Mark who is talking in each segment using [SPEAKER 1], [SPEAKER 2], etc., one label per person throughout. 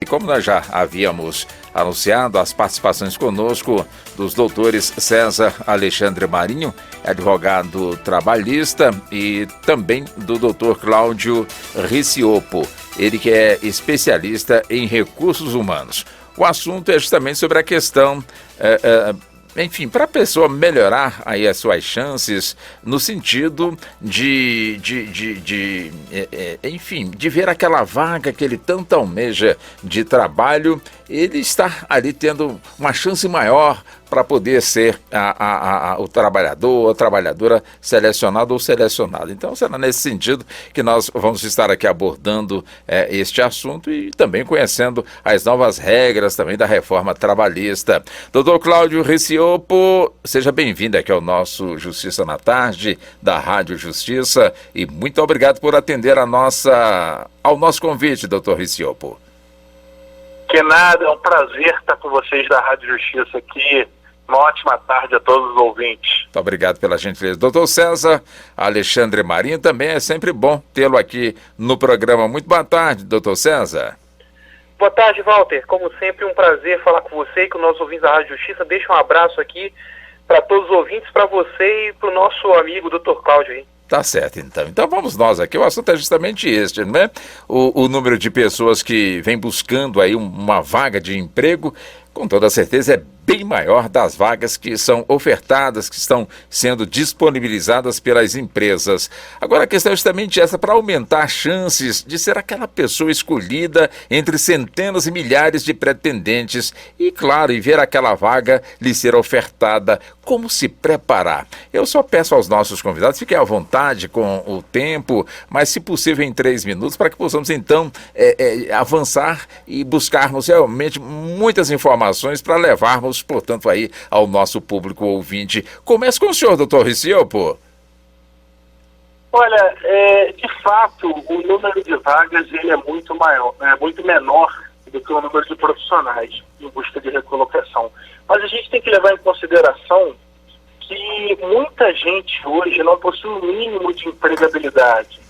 [SPEAKER 1] E como nós já havíamos anunciado, as participações conosco dos doutores César Alexandre Marinho, advogado trabalhista, e também do doutor Cláudio Riciopo, ele que é especialista em recursos humanos. O assunto é justamente sobre a questão, enfim, para a pessoa melhorar aí as suas chances no sentido enfim, de ver aquela vaga que ele tanto almeja de trabalho, ele está ali tendo uma chance maior para poder ser o trabalhador ou a trabalhadora selecionado ou selecionado. Então será nesse sentido que nós vamos estar aqui abordando este assunto e também conhecendo as novas regras também da reforma trabalhista. Doutor Cláudio Riciopo, seja bem-vindo aqui ao nosso Justiça na Tarde, da Rádio Justiça, e muito obrigado por atender ao nosso convite, doutor Riciopo.
[SPEAKER 2] Que nada, é um prazer estar com vocês da Rádio Justiça aqui. Uma ótima tarde a todos os ouvintes.
[SPEAKER 1] Muito obrigado pela gentileza. Doutor César Alexandre Marinho, também é sempre bom tê-lo aqui no programa. Muito boa tarde, doutor César.
[SPEAKER 3] Boa tarde, Walter. Como sempre, um prazer falar com você e com os nossos ouvintes da Rádio Justiça. Deixa um abraço aqui para todos os ouvintes, para você e para o nosso amigo, doutor Cláudio aí.
[SPEAKER 1] Tá certo, então. Então vamos nós aqui. O assunto é justamente este, não é? O número de pessoas que vem buscando aí uma vaga de emprego, com toda certeza é bem maior das vagas que são ofertadas, que estão sendo disponibilizadas pelas empresas. Agora a questão é justamente essa, para aumentar chances de ser aquela pessoa escolhida entre centenas e milhares de pretendentes e, claro, e ver aquela vaga lhe ser ofertada. Como se preparar? Eu só peço aos nossos convidados, fiquem à vontade com o tempo, mas se possível em 3 minutos, para que possamos então avançar e buscarmos realmente muitas informações para levarmos, portanto, aí ao nosso público ouvinte. Comece com o senhor, doutor Riciopo.
[SPEAKER 2] Olha, de fato, o número de vagas ele é muito maior, muito menor do que o número de profissionais em busca de recolocação. Mas a gente tem que levar em consideração que muita gente hoje não possui um mínimo de empregabilidade.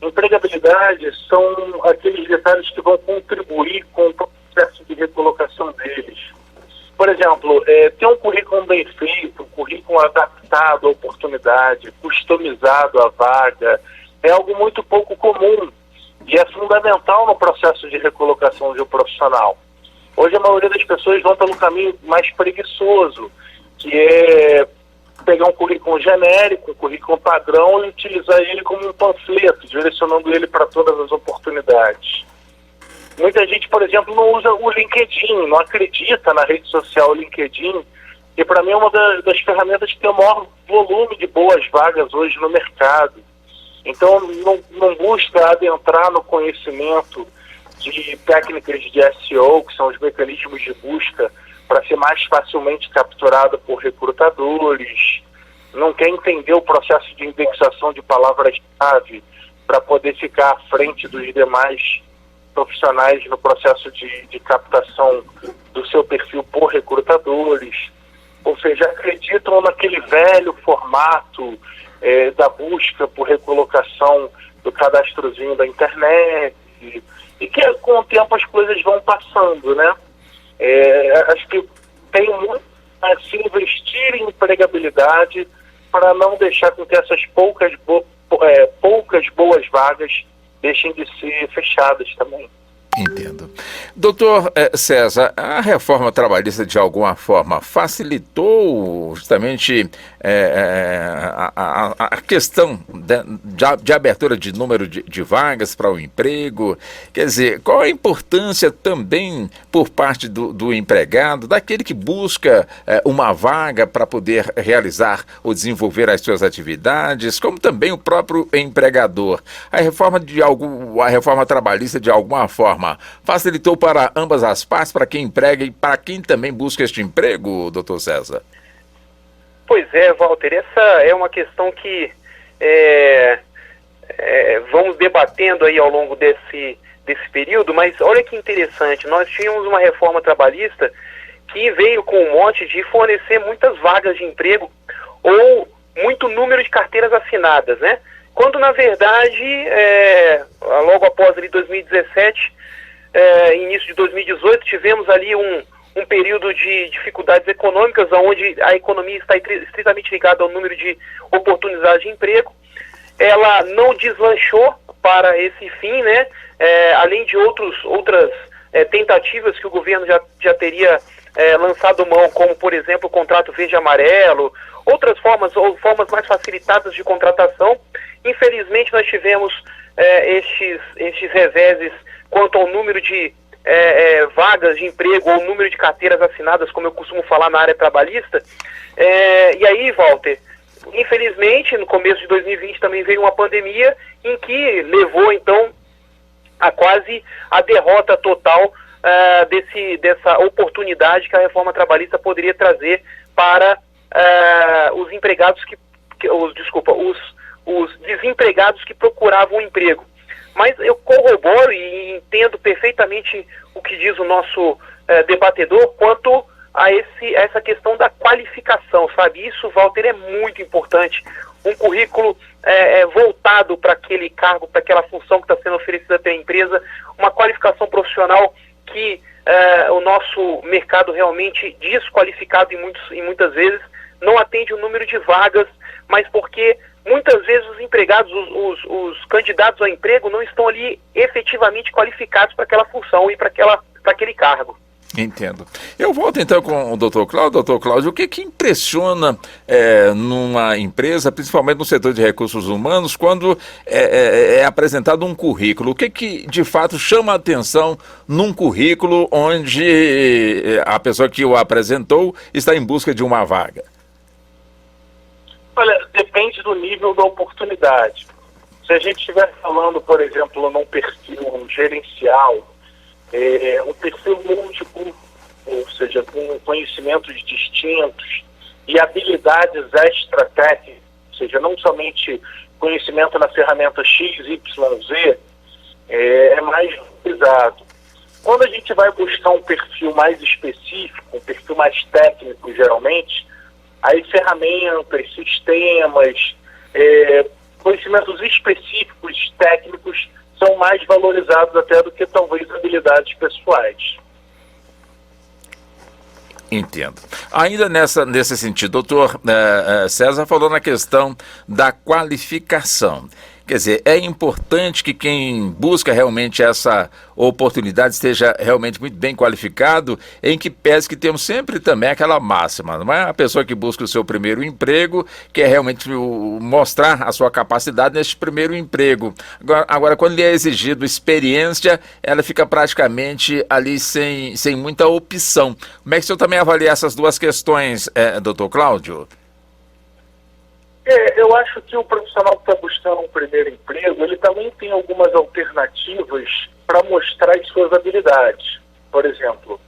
[SPEAKER 2] Empregabilidade são aqueles detalhes que vão contribuir com o processo de recolocação deles. Por exemplo, ter um currículo bem feito, um currículo adaptado à oportunidade, customizado à vaga, é algo muito pouco comum e é fundamental no processo de recolocação de um profissional. Hoje a maioria das pessoas vão pelo caminho mais preguiçoso, que é pegar um currículo genérico, um currículo padrão e utilizar ele como um panfleto, direcionando ele para todas as oportunidades. Muita gente, por exemplo, não usa o LinkedIn, não acredita na rede social LinkedIn, que para mim é uma das ferramentas que tem o maior volume de boas vagas hoje no mercado. Então não busca adentrar no conhecimento de técnicas de SEO, que são os mecanismos de busca para ser mais facilmente capturado por recrutadores, não quer entender o processo de indexação de palavras-chave para poder ficar à frente dos demais profissionais no processo de captação do seu perfil por recrutadores, ou seja, acreditam naquele velho formato da busca por recolocação do cadastrozinho da internet, e que com o tempo as coisas vão passando, né? Acho que tem muito a se investir em empregabilidade para não deixar com que essas poucas boas vagas deixem de ser fechadas também.
[SPEAKER 1] Entendo. Doutor César, a reforma trabalhista de alguma forma facilitou justamente a questão de abertura de número de vagas para o emprego? Quer dizer, qual a importância também por parte do empregado, daquele que busca uma vaga para poder realizar ou desenvolver as suas atividades, como também o próprio empregador? A reforma trabalhista de alguma forma facilitou para ambas as partes, para quem emprega e para quem também busca este emprego, doutor César?
[SPEAKER 3] Pois é, Walter, essa é uma questão que vamos debatendo aí ao longo desse período, mas olha que interessante, nós tínhamos uma reforma trabalhista que veio com um mote de fornecer muitas vagas de emprego ou muito número de carteiras assinadas, né? Quando, na verdade, logo após ali 2017, início de 2018, tivemos ali um período de dificuldades econômicas, onde a economia está estritamente ligada ao número de oportunidades de emprego. Ela não deslanchou para esse fim, né? Além de outras tentativas que o governo já teria lançado mão, como, por exemplo, o contrato verde e amarelo, outras formas mais facilitadas de contratação. Infelizmente, nós tivemos estes reveses quanto ao número de vagas de emprego ou número de carteiras assinadas, como eu costumo falar na área trabalhista. E aí, Walter, infelizmente, no começo de 2020 também veio uma pandemia em que levou, então, a quase a derrota total dessa oportunidade que a reforma trabalhista poderia trazer para os empregados os desempregados que procuravam um emprego. Mas eu corroboro e entendo perfeitamente o que diz o nosso debatedor quanto a essa questão da qualificação, sabe? Isso, Walter, é muito importante. Um currículo voltado para aquele cargo, para aquela função que está sendo oferecida pela empresa, uma qualificação profissional que o nosso mercado realmente desqualificado e muitas vezes não atende o número de vagas, mas porque muitas vezes os empregados, os candidatos ao emprego não estão ali efetivamente qualificados para aquela função e para aquele cargo.
[SPEAKER 1] Entendo. Eu volto então com o Dr. Cláudio. Dr. Cláudio, o que impressiona numa empresa, principalmente no setor de recursos humanos, quando é apresentado um currículo? O que de fato chama a atenção num currículo onde a pessoa que o apresentou está em busca de uma vaga?
[SPEAKER 2] Olha, depende do nível da oportunidade. Se a gente estiver falando, por exemplo, num perfil gerencial, um perfil múltiplo, ou seja, com conhecimentos distintos e habilidades extratécnicas, ou seja, não somente conhecimento na ferramenta X, Y, Z, é mais valorizado. Quando a gente vai buscar um perfil mais específico, um perfil mais técnico, geralmente, aí ferramentas, sistemas, conhecimentos específicos, técnicos, são mais valorizados até do que talvez habilidades pessoais.
[SPEAKER 1] Entendo. Ainda nesse sentido, doutor César falou na questão da qualificação. Quer dizer, é importante que quem busca realmente essa oportunidade esteja realmente muito bem qualificado, em que pese que temos sempre também aquela máxima, não é? A pessoa que busca o seu primeiro emprego quer realmente mostrar a sua capacidade nesse primeiro emprego. Agora, quando lhe é exigido experiência, ela fica praticamente ali sem muita opção. Como é que o senhor também avalia essas duas questões, doutor Cláudio?
[SPEAKER 2] Eu acho que o profissional que está buscando um primeiro emprego, ele também tem algumas alternativas para mostrar as suas habilidades. Por exemplo,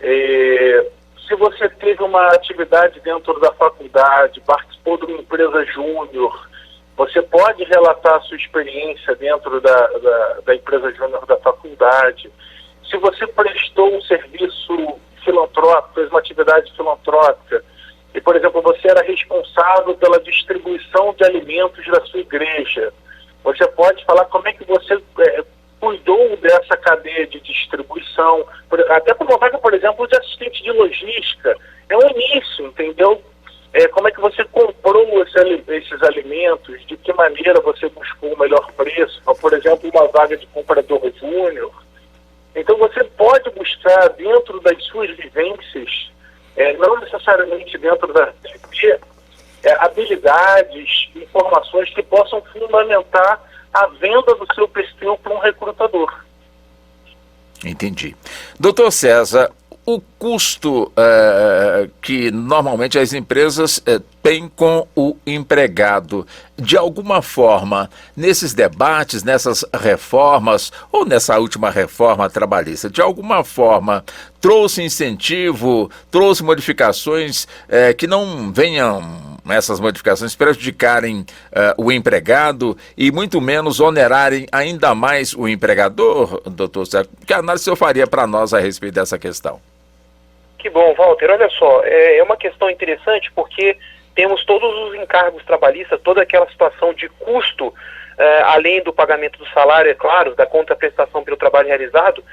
[SPEAKER 2] se você teve uma atividade dentro da faculdade, participou de uma empresa júnior, você pode relatar a sua experiência dentro da empresa júnior da faculdade. Se você prestou um serviço filantrópico, fez uma atividade filantrópica, e, por exemplo, você era responsável pela distribuição de alimentos da sua igreja, você pode falar como é que você cuidou dessa cadeia de distribuição, até como uma vaga, por exemplo, de assistente de logística. É um início, entendeu? Como é que você comprou esses alimentos, de que maneira você buscou o melhor preço, por exemplo, uma vaga de comprador júnior. Então, você pode buscar dentro das suas vivências, não necessariamente dentro da TP, habilidades, informações que possam fundamentar a venda do seu perfil para um recrutador.
[SPEAKER 1] Entendi. Doutor César, o custo que normalmente as empresas têm com o empregado, de alguma forma, nesses debates, nessas reformas, ou nessa última reforma trabalhista, de alguma forma, trouxe incentivo, trouxe modificações que não venham essas modificações prejudicarem o empregado e muito menos onerarem ainda mais o empregador, doutor César? Que análise o senhor faria para nós a respeito dessa questão?
[SPEAKER 3] Que bom, Walter. Olha só, é uma questão interessante porque temos todos os encargos trabalhistas, toda aquela situação de custo além do pagamento do salário, é claro, da contraprestação pelo trabalho realizado,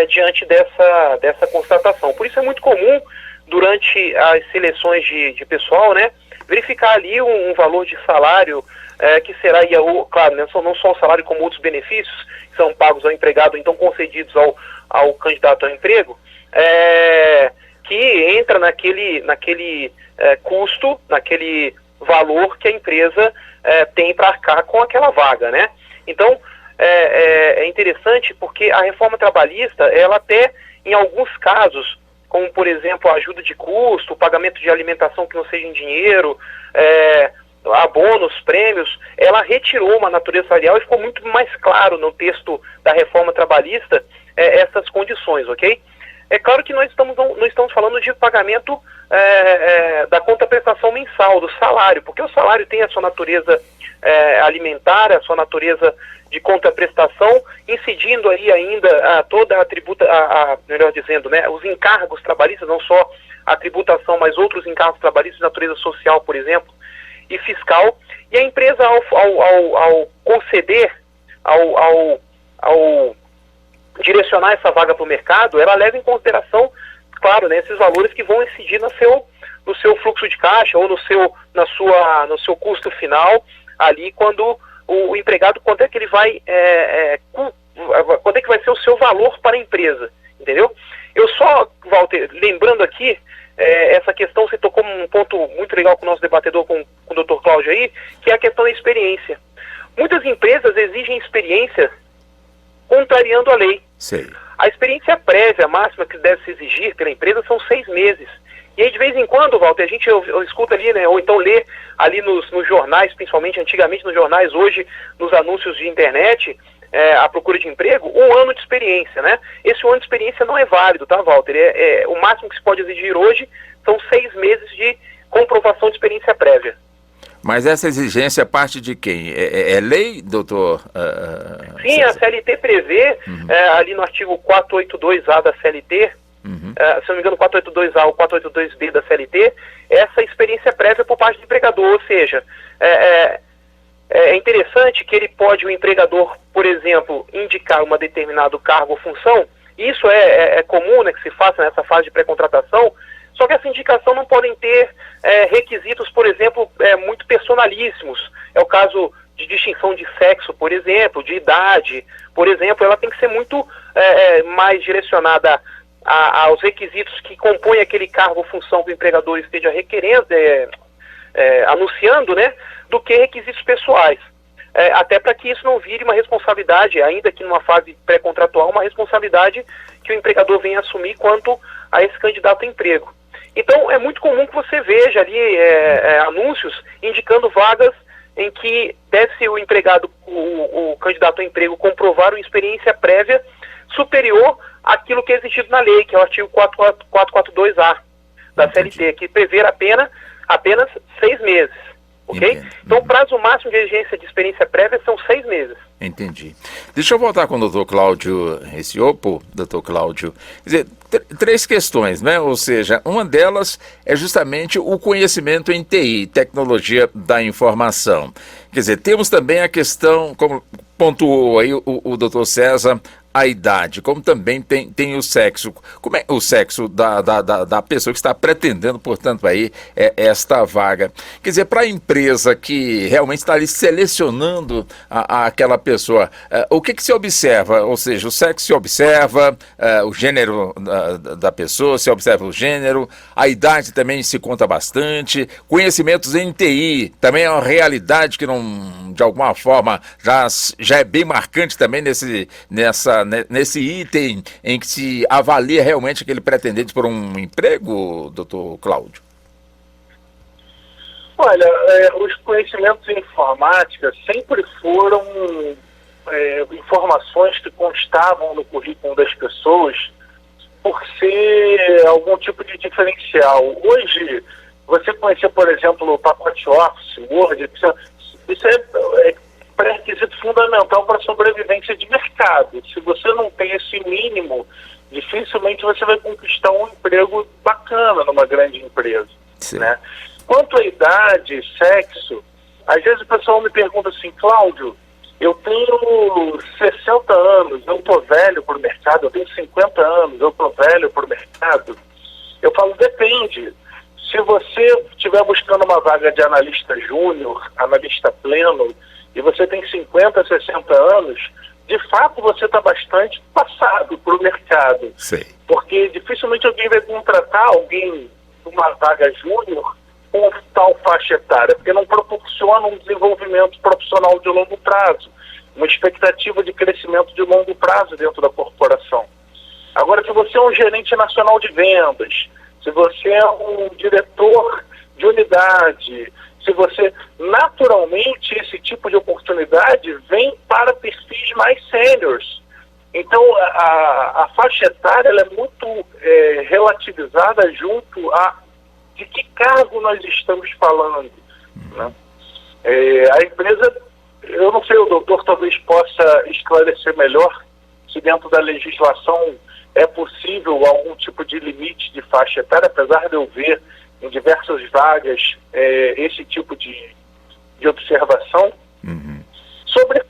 [SPEAKER 3] diante dessa constatação. Por isso é muito comum, durante as seleções de pessoal, né, verificar ali um valor de salário que será, claro, né, não só o salário como outros benefícios que são pagos ao empregado, então concedidos ao candidato ao emprego, que entra naquele custo, naquele valor que a empresa tem para arcar com aquela vaga, né? Então, é interessante porque a reforma trabalhista, ela até, em alguns casos, como, por exemplo, a ajuda de custo, o pagamento de alimentação que não seja em dinheiro, abonos, prêmios, ela retirou uma natureza salarial e ficou muito mais claro no texto da reforma trabalhista essas condições, ok? É claro que nós estamos falando de pagamento da contraprestação mensal, do salário, porque o salário tem a sua natureza alimentar, a sua natureza de contraprestação, incidindo aí ainda toda a tributa, melhor dizendo, né, os encargos trabalhistas, não só a tributação, mas outros encargos trabalhistas de natureza social, por exemplo, e fiscal. E a empresa, ao conceder, ao direcionar essa vaga para o mercado, ela leva em consideração, claro, né, esses valores que vão incidir no seu fluxo de caixa ou no seu custo final, ali quando o empregado, quanto é que ele vai, quanto é que vai ser o seu valor para a empresa, entendeu? Eu só, Walter, lembrando aqui, essa questão, você tocou um ponto muito legal com o nosso debatedor, com o Dr. Cláudio aí, que é a questão da experiência. Muitas empresas exigem experiência contrariando a lei.
[SPEAKER 1] Sei.
[SPEAKER 3] A experiência prévia máxima que deve se exigir pela empresa são 6 meses. E aí, de vez em quando, Walter, a gente eu escuta ali, né, ou então lê ali nos jornais, principalmente antigamente nos jornais, hoje nos anúncios de internet, a procura de emprego, 1 ano de experiência, né? Esse 1 ano de experiência não é válido, tá, Walter? O máximo que se pode exigir hoje são 6 meses de comprovação de experiência prévia.
[SPEAKER 1] Mas essa exigência parte de quem? É lei, doutor?
[SPEAKER 3] Sim, a CLT prevê, ali no artigo 482A da CLT, se não me engano, 482A ou 482B da CLT, essa experiência prévia por parte do empregador, ou seja, é interessante que o empregador, por exemplo, indicar uma determinado cargo ou função. Isso é comum, né, que se faça nessa fase de pré-contratação, só que essa indicação não podem ter requisitos, por exemplo, muito personalíssimos. É o caso de distinção de sexo, por exemplo, de idade, por exemplo. Ela tem que ser muito mais direcionada aos requisitos que compõem aquele cargo ou função que o empregador esteja requerendo, anunciando, né, do que requisitos pessoais. Até para que isso não vire uma responsabilidade, ainda que numa fase pré-contratual, uma responsabilidade que o empregador venha assumir quanto a esse candidato a emprego. Então, é muito comum que você veja ali anúncios indicando vagas em que deve-se o empregado, o candidato a emprego, comprovar uma experiência prévia superior àquilo que é exigido na lei, que é o artigo 442A da CLT, que prevê apenas 6 meses. Ok?
[SPEAKER 1] Entendi.
[SPEAKER 3] Então, o prazo máximo de exigência de experiência prévia são 6 meses.
[SPEAKER 1] Entendi. Deixa eu voltar com o doutor Cláudio Reciopo, doutor Cláudio. Quer dizer, 3 questões, né? Ou seja, uma delas é justamente o conhecimento em TI, tecnologia da informação. Quer dizer, temos também a questão, como pontuou aí o doutor César, a idade, como também tem o sexo. Como é o sexo da pessoa que está pretendendo, portanto, aí esta vaga? Quer dizer, para a empresa que realmente está ali selecionando aquela pessoa, o que se observa? Ou seja, o sexo se observa, o gênero da pessoa se observa o gênero, a idade também se conta bastante, conhecimentos em TI também é uma realidade que não, de alguma forma, já é bem marcante também nesse item em que se avalia realmente aquele pretendente por um emprego, doutor Cláudio?
[SPEAKER 2] Olha, os conhecimentos em informática sempre foram informações que constavam no currículo das pessoas por ser algum tipo de diferencial. Hoje, você conhecer, por exemplo, o pacote Office, Word, isso é pré-requisito fundamental para a sobrevivência de mercado. Se você não tem esse mínimo, dificilmente você vai conquistar um emprego bacana numa grande empresa. Né? Quanto à idade, sexo, às vezes o pessoal me pergunta assim, Cláudio, Eu tenho 60 anos, eu estou velho para o mercado, eu tenho 50 anos, eu estou velho para o mercado. Eu falo, depende. Se você estiver buscando uma vaga de analista júnior, analista pleno, e você tem 50, 60 anos, de fato você está bastante passado para o mercado.
[SPEAKER 1] Sei.
[SPEAKER 2] Porque dificilmente alguém vai contratar alguém numa vaga júnior com tal faixa etária, porque não proporciona um desenvolvimento profissional de longo prazo, uma expectativa de crescimento de longo prazo dentro da corporação. Agora, se você é um gerente nacional de vendas, se você é um diretor de unidade, se você, naturalmente, esse tipo de oportunidade vem para perfis mais sêniores. Então, a faixa etária ela é muito relativizada junto a de que cargo nós estamos falando, né? A empresa, eu não sei, o doutor talvez possa esclarecer melhor se dentro da legislação é possível algum tipo de limite de faixa etária, apesar de eu ver em diversas vagas esse tipo de observação.
[SPEAKER 1] Uhum.
[SPEAKER 2] Sobre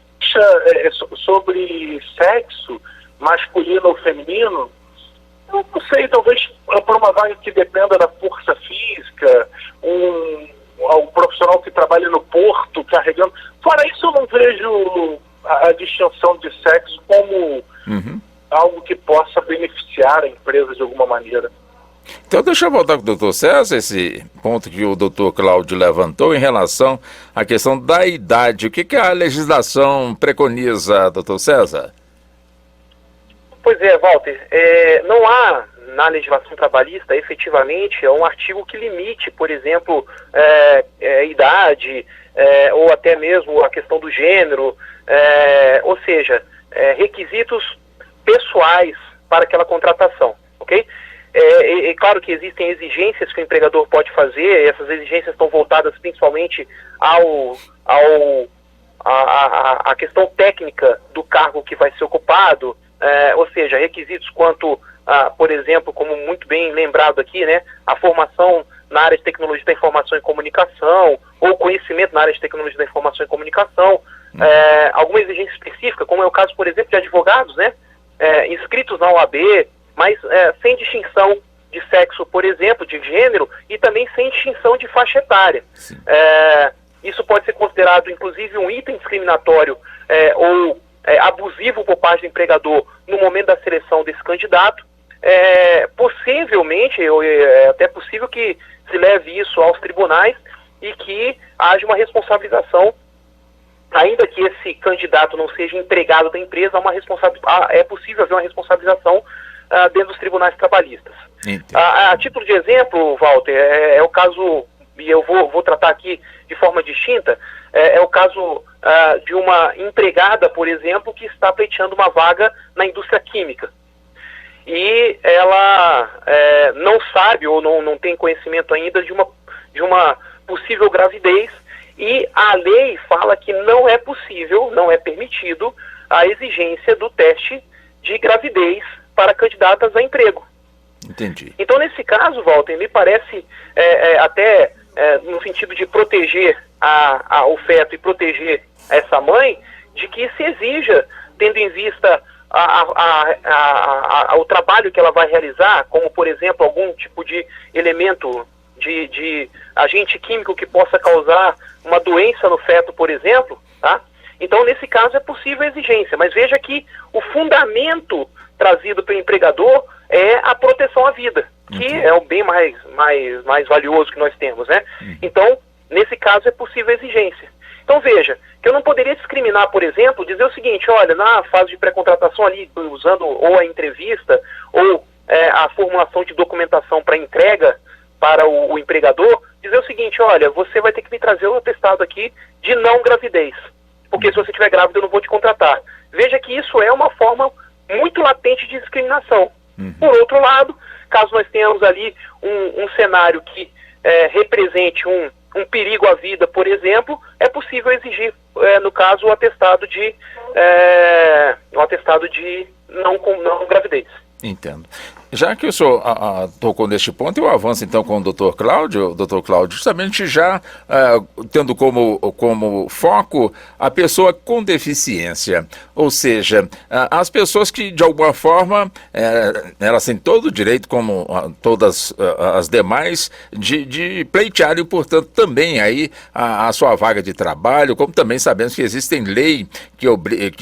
[SPEAKER 2] sexo masculino ou feminino, eu não sei, talvez por uma vaga que dependa da força física, um profissional que trabalha no porto carregando. Fora isso, eu não vejo a distinção de sexo como algo que possa beneficiar a empresa de alguma maneira.
[SPEAKER 1] Então deixa eu voltar com o doutor César, esse ponto que o doutor Cláudio levantou em relação à questão da idade. O que a legislação preconiza, doutor César?
[SPEAKER 3] Pois é, Walter, não há na legislação trabalhista efetivamente um artigo que limite, por exemplo, idade, ou até mesmo a questão do gênero, ou seja, requisitos pessoais para aquela contratação, ok? É claro que existem exigências que o empregador pode fazer, e essas exigências estão voltadas principalmente à questão técnica do cargo que vai ser ocupado, ou seja, requisitos quanto, por exemplo, como muito bem lembrado aqui, né, a formação na área de tecnologia da informação e comunicação, ou conhecimento na área de tecnologia da informação e comunicação, alguma exigência específica, como é o caso, por exemplo, de advogados, né, inscritos na OAB, mas sem distinção de sexo, por exemplo, de gênero, e também sem distinção de faixa etária. Isso pode ser considerado, inclusive, um item discriminatório ou abusivo por parte do empregador no momento da seleção desse candidato. Possivelmente, é até possível que se leve isso aos tribunais e que haja uma responsabilização, ainda que esse candidato não seja empregado da empresa, é possível haver uma responsabilização dentro dos tribunais trabalhistas. A título de exemplo, Walter, é o caso, e eu vou tratar aqui de forma distinta, é o caso de uma empregada, por exemplo, que está pleiteando uma vaga na indústria química. E ela não sabe ou não tem conhecimento ainda de uma possível gravidez, e a lei fala que não é possível, não é permitido a exigência do teste de gravidez para candidatas a emprego.
[SPEAKER 1] Entendi.
[SPEAKER 3] Então, nesse caso, Walter, me parece até no sentido de proteger o feto e proteger essa mãe, de que se exija, tendo em vista o trabalho que ela vai realizar, como, por exemplo, algum tipo de elemento de agente químico que possa causar uma doença no feto, por exemplo, tá? Então, nesse caso, é possível a exigência. Mas veja que o fundamento trazido pelo empregador é a proteção à vida, que é o bem mais valioso que nós temos, né? Então, nesse caso, é possível a exigência. Então, veja, que eu não poderia discriminar, por exemplo, dizer o seguinte: olha, na fase de pré-contratação ali, usando ou a entrevista ou a formulação de documentação para entrega para o empregador, dizer o seguinte: olha, você vai ter que me trazer um atestado aqui de não gravidez, porque se você estiver grávida eu não vou te contratar. Veja que isso é uma forma muito latente de discriminação. Por outro lado, caso nós tenhamos ali um cenário que represente um perigo à vida, por exemplo, é possível exigir, no caso, o atestado de não gravidez.
[SPEAKER 1] Entendo. Já que o senhor tocou neste ponto, eu avanço então com o doutor Cláudio. Doutor Cláudio, justamente já tendo como foco a pessoa com deficiência, ou seja, as pessoas que de alguma forma elas têm todo o direito, como todas as demais, de pleitearem, portanto, também aí a sua vaga de trabalho, como também sabemos que existem leis que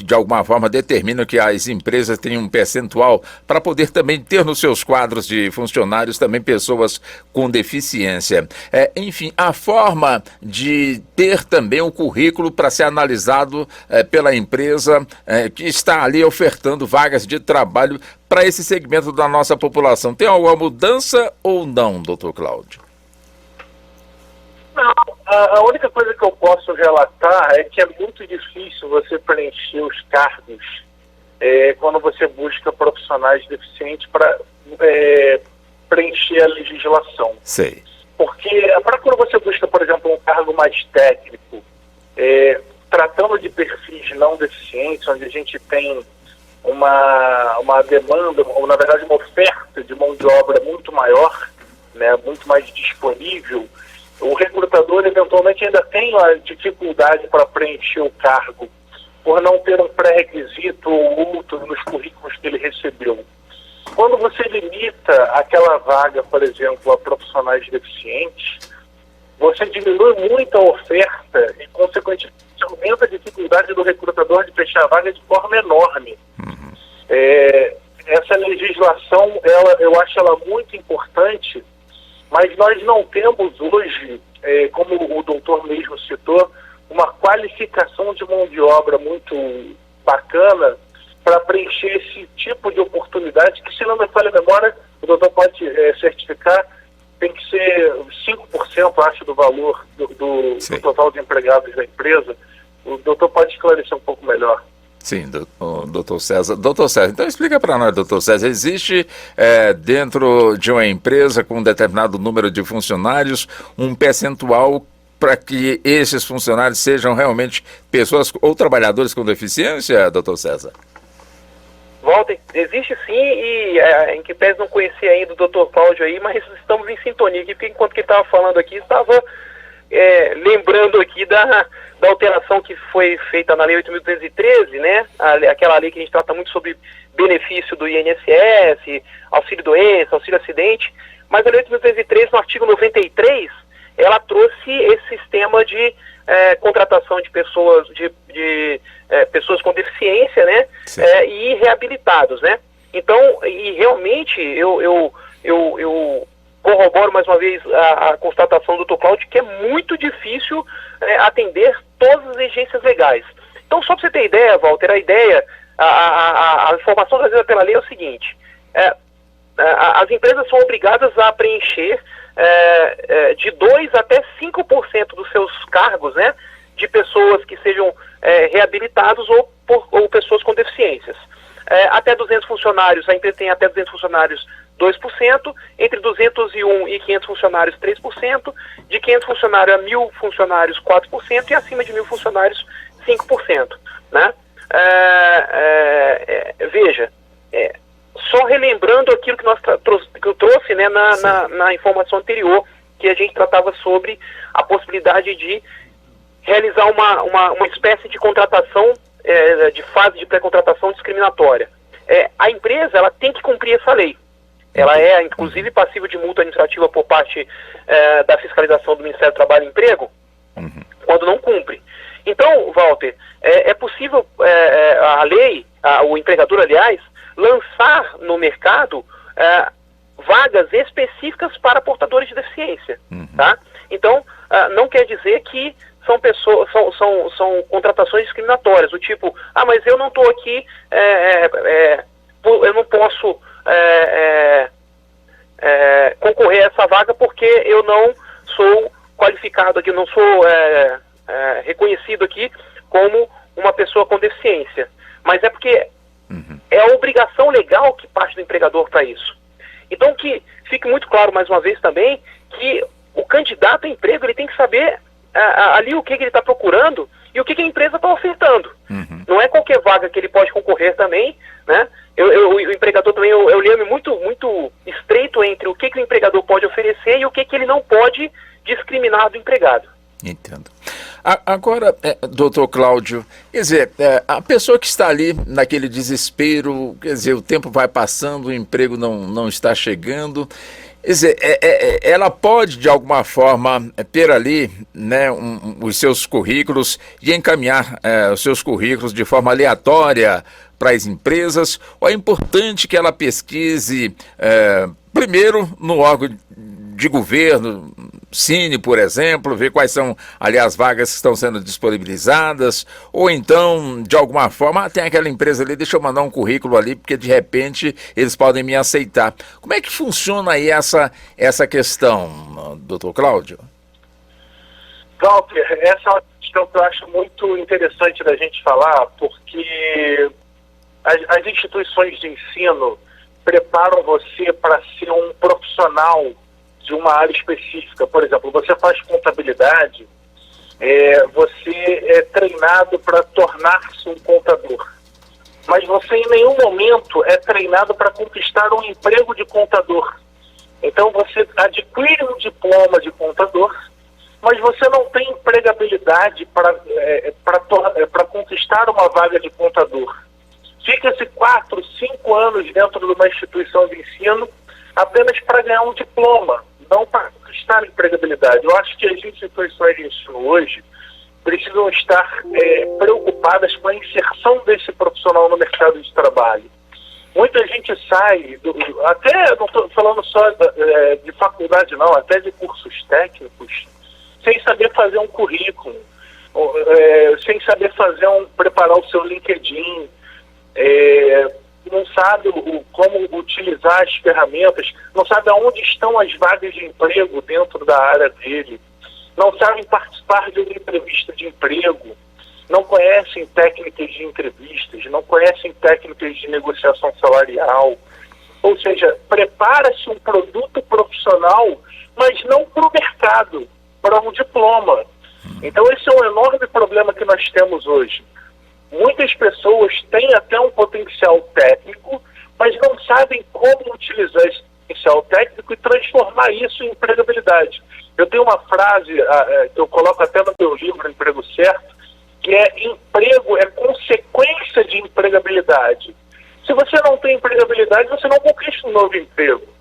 [SPEAKER 1] de alguma forma determinam que as empresas tenham um percentual para poder também ter nos seus quadros de funcionários também pessoas com deficiência. Enfim, a forma de ter também um currículo para ser analisado pela empresa que está ali ofertando vagas de trabalho para esse segmento da nossa população. Tem alguma mudança ou não, doutor Cláudio?
[SPEAKER 2] Não, a única coisa que eu posso relatar é que é muito difícil você preencher os cargos quando você busca profissionais deficientes para preencher a legislação.
[SPEAKER 1] Sei.
[SPEAKER 2] Porque para quando você busca, por exemplo, um cargo mais técnico, tratando de perfis não deficientes, onde a gente tem uma demanda, ou na verdade uma oferta de mão de obra muito maior, né, muito mais disponível, o recrutador eventualmente ainda tem a dificuldade para preencher o cargo, por não ter um pré-requisito ou outro nos currículos que ele recebeu. Quando você limita aquela vaga, por exemplo, a profissionais deficientes, você diminui muito a oferta e, consequentemente, aumenta a dificuldade do recrutador de fechar a vaga de forma enorme. Essa legislação, eu acho ela muito importante, mas nós não temos hoje, como o doutor mesmo citou, uma qualificação de mão de obra muito bacana para preencher esse tipo de oportunidade que, se não me falha a memória, o doutor pode certificar, tem que ser 5%, acho, do valor do total de empregados da empresa. O doutor pode esclarecer um pouco melhor.
[SPEAKER 1] Sim, doutor César. Doutor César, então explica para nós, doutor César, existe dentro de uma empresa com um determinado número de funcionários um percentual para que esses funcionários sejam realmente pessoas ou trabalhadores com deficiência, doutor César?
[SPEAKER 3] Walter, existe sim, e em que pese não conhecer ainda o doutor Cláudio aí, mas estamos em sintonia aqui, porque enquanto que ele estava falando aqui, estava lembrando aqui da alteração que foi feita na Lei 8.213, né? Aquela lei que a gente trata muito sobre benefício do INSS, auxílio-doença, auxílio-acidente, mas a Lei 8.213, no artigo 93, ela trouxe esse sistema de contratação de pessoas, pessoas com deficiência, né? E reabilitados, né? Então, e realmente, eu corroboro mais uma vez a constatação do Dr. Cláudio, que é muito difícil atender todas as exigências legais. Então, só para você ter ideia, Walter, a informação trazida pela lei é o seguinte: as empresas são obrigadas a preencher de 2% até 5% dos seus cargos, né, de pessoas que sejam reabilitados ou pessoas com deficiências. Até 200 funcionários, a empresa tem até 200 funcionários, 2%, entre 201 e 500 funcionários, 3%, de 500 funcionários a 1.000 funcionários, 4%, e acima de 1.000 funcionários, 5%. Né? Veja, só relembrando aquilo que eu trouxe, né, na informação anterior, que a gente tratava sobre a possibilidade de realizar uma espécie de contratação, de fase de pré-contratação discriminatória. A empresa, ela tem que cumprir essa lei. Ela é, inclusive, passível de multa administrativa por parte da fiscalização do Ministério do Trabalho e Emprego, quando não cumpre. Então, Walter, é possível a lei, o empregador, aliás, lançar no mercado vagas específicas para portadores de deficiência. Tá? Então, não quer dizer que são pessoas, são contratações discriminatórias, do tipo, mas eu não estou aqui, eu não posso concorrer a essa vaga porque eu não sou qualificado aqui, eu não sou reconhecido aqui como uma pessoa com deficiência. Mas é porque é a obrigação legal que parte do empregador para isso. Então, que fique muito claro, mais uma vez também, que o candidato a emprego ele tem que saber ali o que ele está procurando e o que a empresa está ofertando. Não é qualquer vaga que ele pode concorrer também, né? O empregador também, eu lembro muito estreito entre o que o empregador pode oferecer e o que ele não pode discriminar do empregado.
[SPEAKER 1] Entendo. Agora, doutor Cláudio, quer dizer, a pessoa que está ali naquele desespero, quer dizer, o tempo vai passando, o emprego não está chegando, quer dizer, ela pode, de alguma forma, ter ali, né, os seus currículos e encaminhar os seus currículos de forma aleatória para as empresas, ou é importante que ela pesquise primeiro no órgão de governo, Cine, por exemplo, ver quais são ali as vagas que estão sendo disponibilizadas, ou então, de alguma forma, tem aquela empresa ali, deixa eu mandar um currículo ali, porque de repente eles podem me aceitar. Como é que funciona aí essa questão, doutor Cláudio?
[SPEAKER 2] Walter, essa é uma questão que eu acho muito interessante da gente falar, porque as instituições de ensino preparam você para ser um profissional de uma área específica. Por exemplo, você faz contabilidade, você é treinado para tornar-se um contador. Mas você em nenhum momento é treinado para conquistar um emprego de contador. Então você adquire um diploma de contador, mas você não tem empregabilidade para conquistar uma vaga de contador. Fica-se 4, 5 anos dentro de uma instituição de ensino apenas para ganhar um diploma, não para conquistar a empregabilidade. Eu acho que as instituições de ensino hoje precisam estar preocupadas com a inserção desse profissional no mercado de trabalho. Muita gente sai, até não estou falando só de faculdade não, até de cursos técnicos, sem saber fazer um currículo, sem saber preparar o seu LinkedIn, não sabe como utilizar as ferramentas, não sabe aonde estão as vagas de emprego dentro da área dele, não sabem participar de uma entrevista de emprego, não conhecem técnicas de entrevistas, não conhecem técnicas de negociação salarial. Ou seja, prepara-se um produto profissional, mas não para o mercado, para um diploma. Então esse é um enorme problema que nós temos hoje. Muitas pessoas têm até um potencial técnico, mas não sabem como utilizar esse potencial técnico e transformar isso em empregabilidade. Eu tenho uma frase que eu coloco até no meu livro, Emprego Certo, que emprego é consequência de empregabilidade. Se você não tem empregabilidade, você não conquista um novo emprego.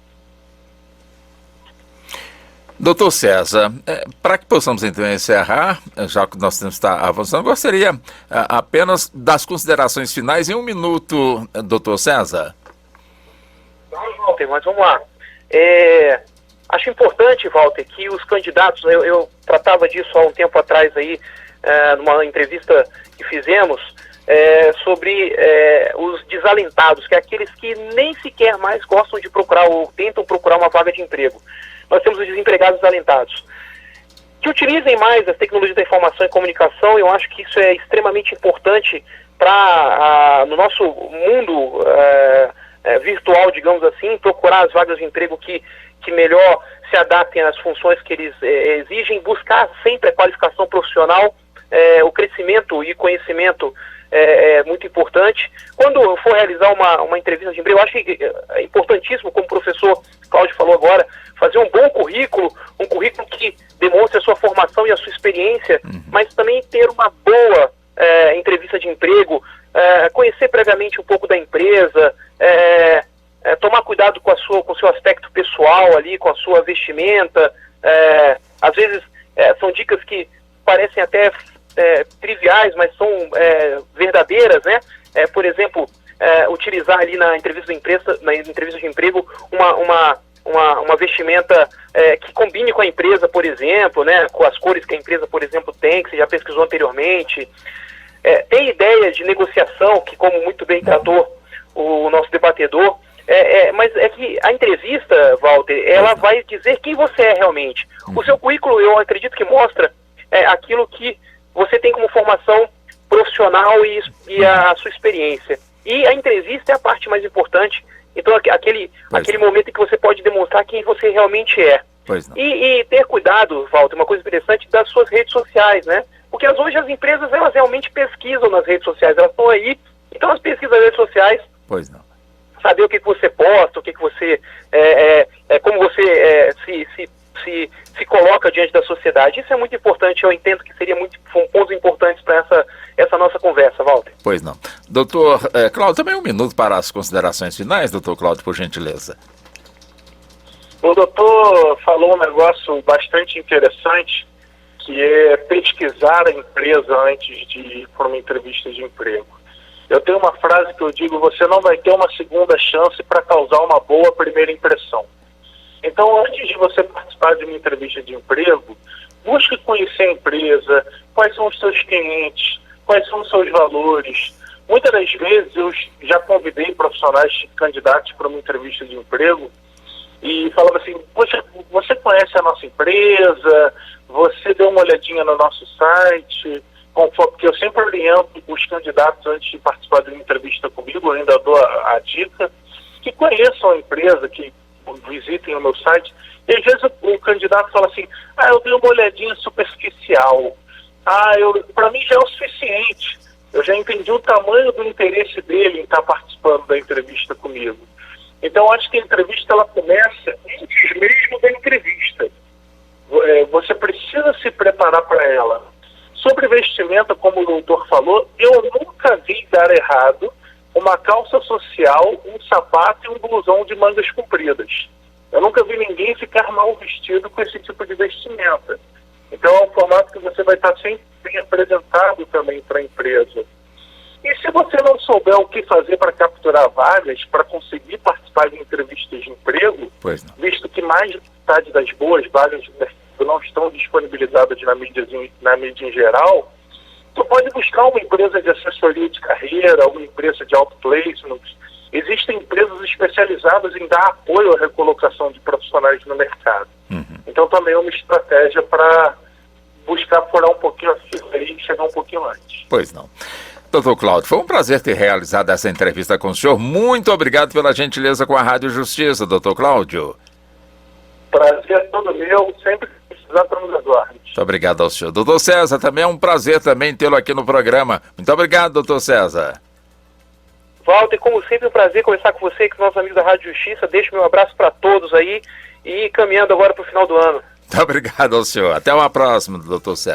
[SPEAKER 1] Doutor César, para que possamos então encerrar, já que nós temos que estar avançando, gostaria apenas das considerações finais em 1 minuto, doutor César.
[SPEAKER 3] Walter, mas vamos lá. Acho importante, Walter, que os candidatos, eu tratava disso há um tempo atrás aí, numa entrevista que fizemos, sobre os desalentados, que é aqueles que nem sequer mais gostam de procurar ou tentam procurar uma vaga de emprego. Nós temos os desempregados desalentados. Que utilizem mais as tecnologias da informação e comunicação. Eu acho que isso é extremamente importante para, no nosso mundo virtual, digamos assim, procurar as vagas de emprego que melhor se adaptem às funções que eles exigem, buscar sempre a qualificação profissional, o crescimento e conhecimento é muito importante. Quando eu for realizar uma entrevista de emprego, eu acho que é importantíssimo, como o professor Cláudio falou agora, fazer um bom currículo, um currículo que demonstre a sua formação e a sua experiência, mas também ter uma boa entrevista de emprego, conhecer previamente um pouco da empresa, tomar cuidado com o seu aspecto pessoal ali, com a sua vestimenta. Às vezes são dicas que parecem até triviais, mas são verdadeiras, né? Por exemplo, utilizar ali na entrevista de emprego uma vestimenta que combine com a empresa, por exemplo, né? Com as cores que a empresa, por exemplo, tem, que você já pesquisou anteriormente. Tem ideias de negociação, que como muito bem tratou o nosso debatedor, mas é que a entrevista, Walter, ela vai dizer quem você é realmente. O seu currículo, eu acredito que mostra aquilo que você tem como formação profissional e a sua experiência. E a entrevista é a parte mais importante. Então, aquele momento em que você pode demonstrar quem você realmente é. E ter cuidado, Walter, uma coisa interessante, das suas redes sociais, né? Porque hoje as empresas, elas realmente pesquisam nas redes sociais, elas estão aí, então elas pesquisam nas redes sociais.
[SPEAKER 1] Pois não.
[SPEAKER 3] Saber o que você posta, o que você, como você se coloca diante da sociedade. Isso é muito importante, eu entendo que são pontos importantes para essa nossa conversa, Walter.
[SPEAKER 1] Pois não. Doutor Cláudio, também um minuto para as considerações finais, doutor Cláudio, por gentileza.
[SPEAKER 2] O doutor falou um negócio bastante interessante, que é pesquisar a empresa antes de ir para uma entrevista de emprego. Eu tenho uma frase que eu digo: você não vai ter uma segunda chance para causar uma boa primeira impressão. Então, antes de você participar de uma entrevista de emprego, busque conhecer a empresa, quais são os seus clientes, quais são os seus valores. Muitas das vezes eu já convidei profissionais candidatos para uma entrevista de emprego e falava assim: poxa, você conhece a nossa empresa, você deu uma olhadinha no nosso site, porque eu sempre oriento os candidatos antes de participar de uma entrevista comigo, eu ainda dou a dica, que conheçam a empresa, que visitem o meu site. E às vezes o candidato fala assim: eu dei uma olhadinha superficial, para mim já é o suficiente, eu já entendi o tamanho do interesse dele em estar participando da entrevista comigo. Então acho que a entrevista ela começa antes mesmo da entrevista. Você precisa se preparar para ela. Sobre vestimenta, como o doutor falou, eu nunca vi dar errado uma calça social, um sapato e um blusão de mangas compridas. Eu nunca vi ninguém ficar mal vestido com esse tipo de vestimenta. Então é um formato que você vai estar sempre bem apresentado também para a empresa. E se você não souber o que fazer para capturar vagas, para conseguir participar de entrevistas de emprego, visto que mais de metade das boas vagas de mercado não estão disponibilizadas na mídia em geral, você pode buscar uma empresa de assessoria de carreira, uma empresa de outplacement. Existem empresas especializadas em dar apoio à recolocação de profissionais no mercado. Então também é uma estratégia para buscar furar um pouquinho a fila e chegar um pouquinho antes.
[SPEAKER 1] Pois não. Doutor Cláudio, foi um prazer ter realizado essa entrevista com o senhor. Muito obrigado pela gentileza com a Rádio Justiça, doutor Cláudio.
[SPEAKER 2] Prazer é todo meu, sempre que precisar, estamos agora.
[SPEAKER 1] Muito obrigado ao senhor. Doutor César, também é um prazer também tê-lo aqui no programa. Muito obrigado, doutor César.
[SPEAKER 3] Walter, como sempre, um prazer conversar com você e com os nossos amigos da Rádio Justiça. Deixo meu abraço para todos aí e caminhando agora para o final do ano.
[SPEAKER 1] Muito obrigado ao senhor. Até uma próxima, doutor César.